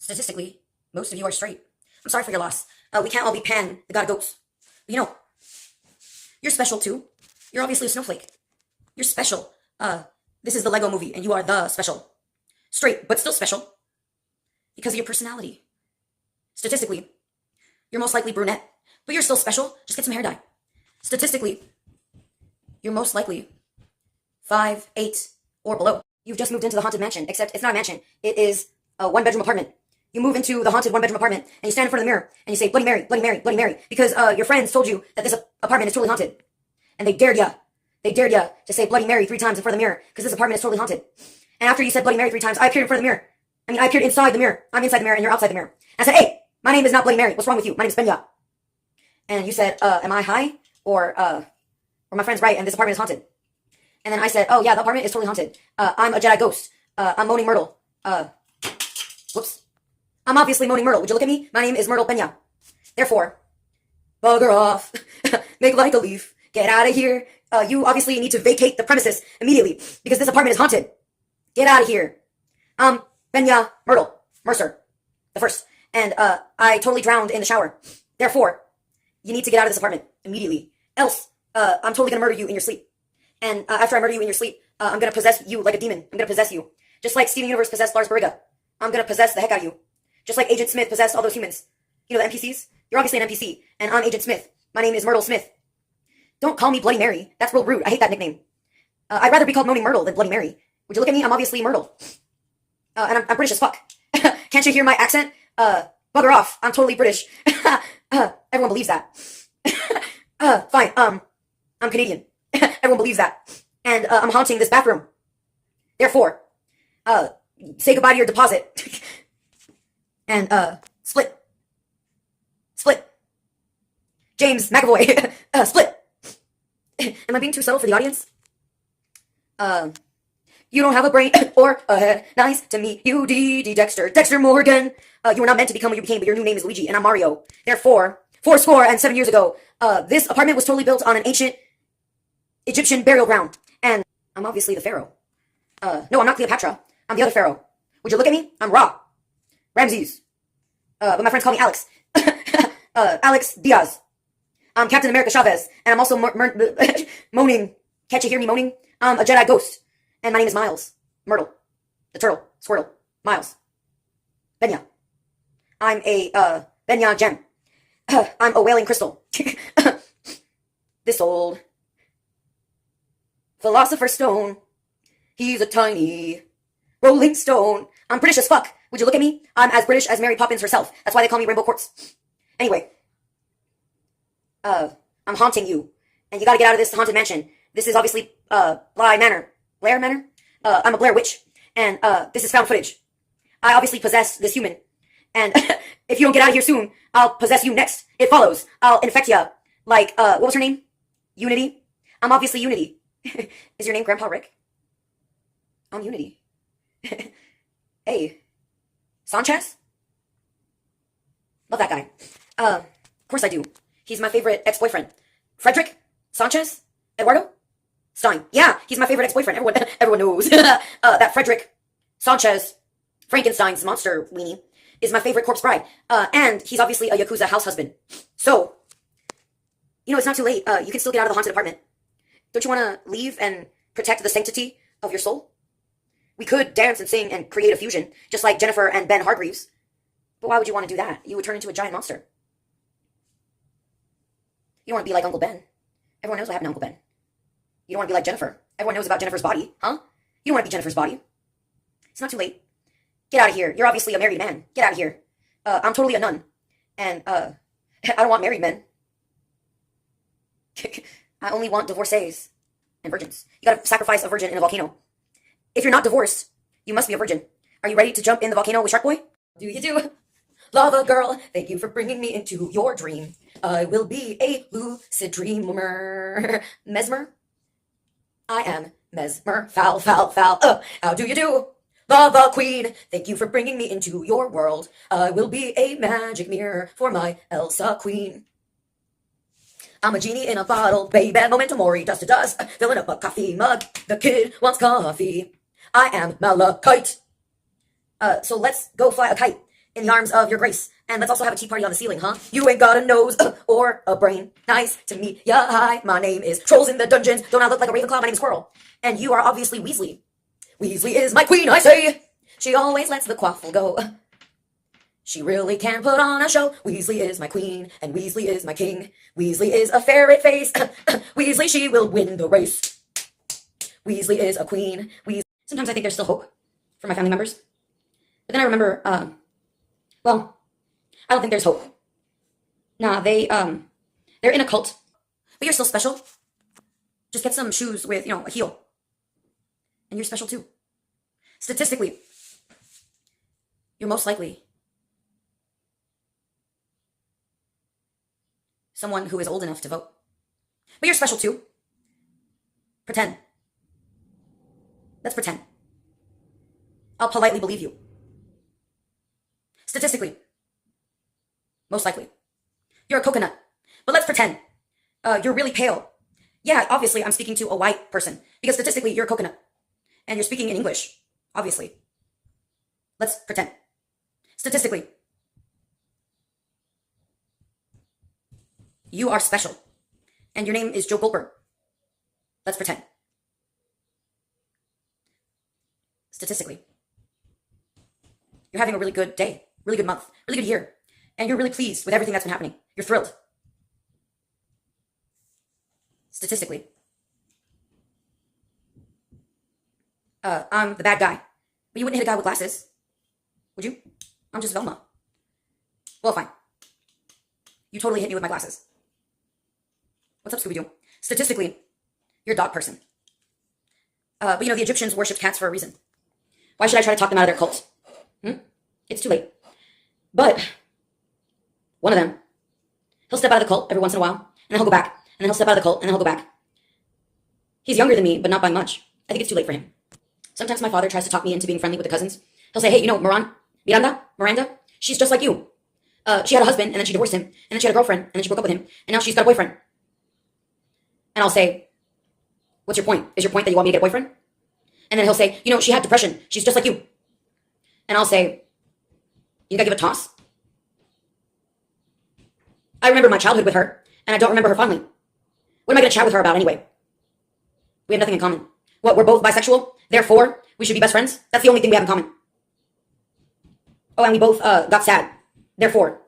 Statistically, most of you are straight. I'm sorry for your loss. We can't all be Pan, the god of goats. But you're special too. You're obviously a snowflake. You're special. This is the Lego movie, and you are the special. Straight, but still special. Because of your personality. Statistically, you're most likely brunette, but you're still special. Just get some hair dye. Statistically, you're most likely 5'8" or below. You've just moved into the haunted mansion, except it's not a mansion. It is a one-bedroom apartment. You move into the haunted one-bedroom apartment, and you stand in front of the mirror, and you say, Bloody Mary, Bloody Mary, Bloody Mary, because your friends told you that this apartment is totally haunted. And they dared ya. They dared ya to say Bloody Mary 3 times in front of the mirror, because this apartment is totally haunted. And after you said Bloody Mary 3 times, I appeared in front of the mirror. I appeared inside the mirror. I'm inside the mirror, and you're outside the mirror. And I said, hey, my name is not Bloody Mary. What's wrong with you? My name is Benya. And you said, am I high? Or my friend's right, and this apartment is haunted. And then I said, oh yeah, the apartment is totally haunted. I'm a Jedi ghost. I'm Moaning Myrtle. Whoops. I'm obviously Moaning Myrtle. Would you look at me? My name is Myrtle Benya. Therefore, bugger off. Make like a leaf. Get out of here. You obviously need to vacate the premises immediately, because this apartment is haunted. Get out of here. Benya Myrtle. Mercer. The first. And I totally drowned in the shower. Therefore, you need to get out of this apartment immediately. Else, I'm totally gonna murder you in your sleep. And after I murder you in your sleep, I'm gonna possess you like a demon. I'm gonna possess you. Just like Steven Universe possessed Lars Beriga. I'm gonna possess the heck out of you. Just like Agent Smith possessed all those humans. You know, the NPCs? You're obviously an NPC, and I'm Agent Smith. My name is Myrtle Smith. Don't call me Bloody Mary. That's real rude. I hate that nickname. I'd rather be called Moaning Myrtle than Bloody Mary. Would you look at me? I'm obviously Myrtle. And I'm British as fuck. Can't you hear my accent? Bugger off. I'm totally British. Everyone believes that. Fine. I'm Canadian. Everyone believes that. And I'm haunting this bathroom. Therefore, say goodbye to your deposit. And split. Split. James McAvoy. Split. Am I being too subtle for the audience? You don't have a brain or a head. Nice to meet you, D.D. Dexter. Dexter Morgan. You were not meant to become what you became, but your new name is Luigi, and I'm Mario. Therefore, 7 years ago, this apartment was totally built on an ancient Egyptian burial ground. And I'm obviously the pharaoh. No, I'm not Cleopatra. I'm the other pharaoh. Would you look at me? I'm Ra. Ramses. But my friends call me Alex. Alex Diaz. I'm Captain America Chavez. And I'm also moaning. Can't you hear me moaning? I'm a Jedi ghost. And my name is Miles. Myrtle. The turtle. Squirtle. Miles. Benya. I'm a, Benya gem. I'm a whaling crystal. This old philosopher's stone. He's a tiny rolling stone. I'm British as fuck. Would you look at me? I'm as British as Mary Poppins herself. That's why they call me Rainbow Quartz. Anyway. I'm haunting you. And you gotta get out of this haunted mansion. This is obviously, Blair Manor? I'm a Blair Witch. And, this is found footage. I obviously possess this human. And if you don't get out of here soon, I'll possess you next. It follows. I'll infect ya. Like, what was her name? Unity? I'm obviously Unity. Is your name Grandpa Rick? I'm Unity. Hey. Sanchez? Love that guy. Of course I do. He's my favorite ex-boyfriend. Frederick? Sanchez? Eduardo? Stein. Yeah, he's my favorite ex-boyfriend. Everyone knows. That Frederick Sanchez, Frankenstein's monster weenie, is my favorite corpse bride. And he's obviously a Yakuza house husband. So, it's not too late. You can still get out of the haunted apartment. Don't you want to leave and protect the sanctity of your soul? We could dance and sing and create a fusion, just like Jennifer and Ben Hargreaves. But why would you want to do that? You would turn into a giant monster. You don't want to be like Uncle Ben. Everyone knows what happened to Uncle Ben. You don't want to be like Jennifer. Everyone knows about Jennifer's body, huh? You don't want to be Jennifer's body. It's not too late. Get out of here. You're obviously a married man. Get out of here. I'm totally a nun. And, I don't want married men. I only want divorcees and virgins. You gotta sacrifice a virgin in a volcano. If you're not divorced, you must be a virgin. Are you ready to jump in the volcano with Shark Boy? Do you do? Lava girl, thank you for bringing me into your dream. I will be a lucid dreamer. Mesmer? I am Mesmer. Foul, foul, foul. How do you do? Lava queen, thank you for bringing me into your world. I will be a magic mirror for my Elsa queen. I'm a genie in a bottle, baby, memento mori, dust to dust, filling up a coffee mug. The kid wants coffee. I am Malachite. So let's go fly a kite in the arms of your grace. And let's also have a tea party on the ceiling, huh? You ain't got a nose or a brain. Nice to meet ya. Hi, my name is Trolls in the Dungeons. Don't I look like a Ravenclaw? My name is Squirrel. And you are obviously Weasley. Weasley is my queen, I say. She always lets the quaffle go. She really can put on a show. Weasley is my queen, and Weasley is my king. Weasley is a ferret face. Weasley, she will win the race. Weasley is a queen. Sometimes I think there's still hope for my family members. But then I remember, well, I don't think there's hope. Nah, they're in a cult. But you're still special. Just get some shoes with, a heel. And you're special too. Statistically, you're most likely someone who is old enough to vote. But you're special too. Pretend. Let's pretend. I'll politely believe you. Statistically, most likely, you're a coconut. But let's pretend. You're really pale. Yeah, obviously, I'm speaking to a white person. Because statistically, you're a coconut. And you're speaking in English. Obviously. Let's pretend. Statistically, you are special. And your name is Joe Goldberg. Let's pretend. Statistically, you're having a really good day, really good month, really good year. And you're really pleased with everything that's been happening. You're thrilled. Statistically, I'm the bad guy. But you wouldn't hit a guy with glasses. Would you? I'm just Velma. Well, fine. You totally hit me with my glasses. What's up, Scooby-Doo? Statistically, you're a dog person. But the Egyptians worshipped cats for a reason. Why should I try to talk them out of their cult? It's too late. But one of them, he'll step out of the cult every once in a while, and then he'll go back. And then he'll step out of the cult, and then he'll go back. He's younger than me, but not by much. I think it's too late for him. Sometimes my father tries to talk me into being friendly with the cousins. He'll say, hey, Miranda, she's just like you. She had a husband, and then she divorced him, and then she had a girlfriend, and then she broke up with him, and now she's got a boyfriend. And I'll say, what's your point? Is your point that you want me to get a boyfriend? And then he'll say, she had depression. She's just like you. And I'll say, you gotta give it a toss. I remember my childhood with her, and I don't remember her fondly. What am I gonna chat with her about anyway? We have nothing in common. What, we're both bisexual? Therefore, we should be best friends? That's the only thing we have in common. Oh, and we both got sad. Therefore,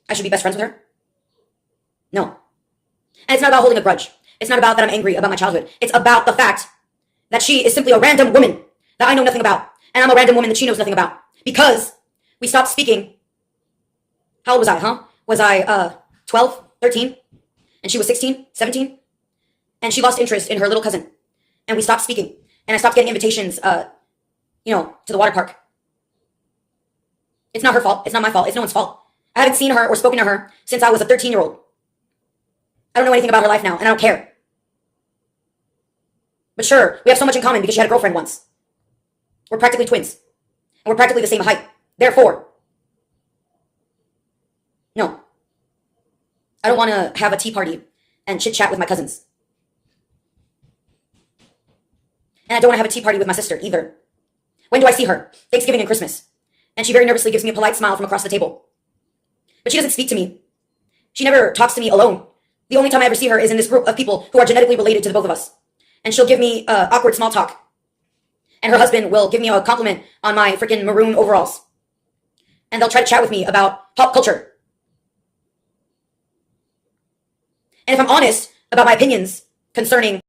I should be best friends with her? No. And it's not about holding a grudge. It's not about that I'm angry about my childhood. It's about the fact that she is simply a random woman that I know nothing about. And I'm a random woman that she knows nothing about. Because we stopped speaking. How old was I, huh? Was I 12, 13? And she was 16, 17? And she lost interest in her little cousin. And we stopped speaking. And I stopped getting invitations, to the water park. It's not her fault. It's not my fault. It's no one's fault. I haven't seen her or spoken to her since I was a 13-year-old. I don't know anything about her life now, and I don't care. But sure, we have so much in common because she had a girlfriend once. We're practically twins. And we're practically the same height. Therefore, no. I don't want to have a tea party and chit-chat with my cousins. And I don't want to have a tea party with my sister either. When do I see her? Thanksgiving and Christmas. And she very nervously gives me a polite smile from across the table. But she doesn't speak to me. She never talks to me alone. The only time I ever see her is in this group of people who are genetically related to the both of us. And she'll give me awkward small talk. And her husband will give me a compliment on my freaking maroon overalls. And they'll try to chat with me about pop culture. And if I'm honest about my opinions concerning